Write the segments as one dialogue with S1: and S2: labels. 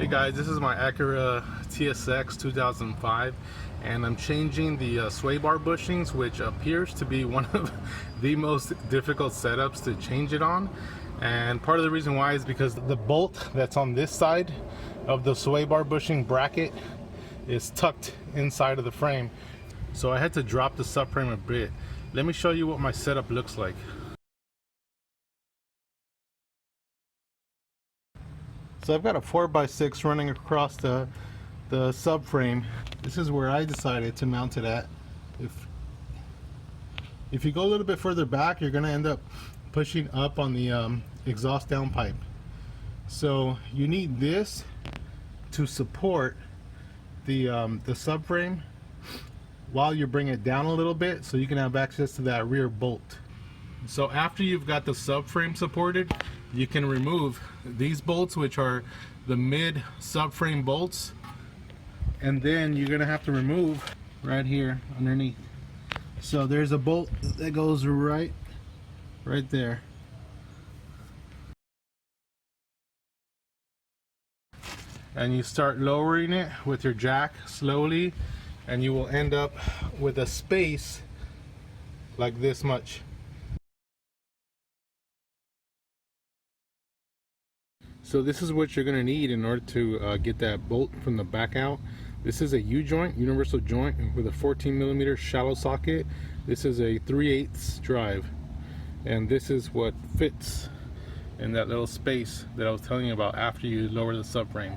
S1: Hey guys, this is my Acura TSX 2005 and I'm changing the sway bar bushings, which appears to be one of the most difficult setups to change it on. And part of the reason why is because the bolt that's on this side of the sway bar bushing bracket is tucked inside of the frame. So I had to drop the subframe a bit. Let me show you what my setup looks like. So I've got a 4x6 running across the subframe. This is where I decided to mount it at. If you go a little bit further back, you're going to end up pushing up on the exhaust downpipe. So you need this to support the subframe while you bring it down a little bit, so you can have access to that rear bolt. So after you've got the subframe supported, you can remove these bolts, which are the mid subframe bolts, and then you're gonna have to remove right here underneath. So there's a bolt that goes right there. And you start lowering it with your jack slowly, and you will end up with a space like this much. So this is what you're going to need in order to get that bolt from the back out. This is a U-joint, universal joint with a 14mm shallow socket. This is a 3/8 drive, and this is what fits in that little space that I was telling you about after you lower the subframe.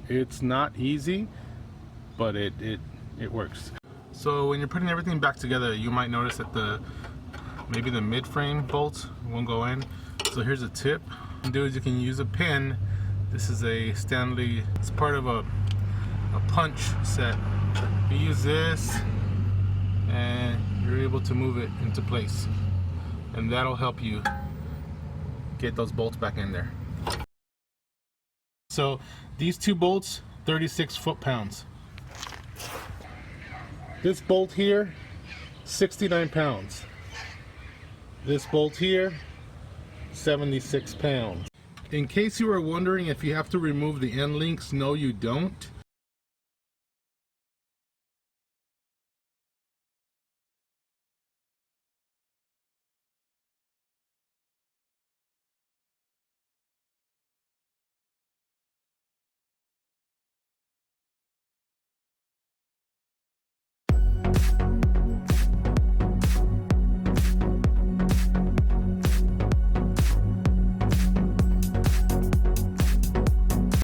S1: It's not easy, but it works. So when you're putting everything back together, you might notice that maybe the mid-frame bolts won't go in. So here's a tip. What you can do is you can use a pin. This is a Stanley, it's part of a punch set. You use this and you're able to move it into place, and that'll help you get those bolts back in there. So these two bolts, 36 foot-pounds. This bolt here, 69 pounds. This bolt here, 76 pounds. In case you were wondering if you have to remove the end links, no you don't.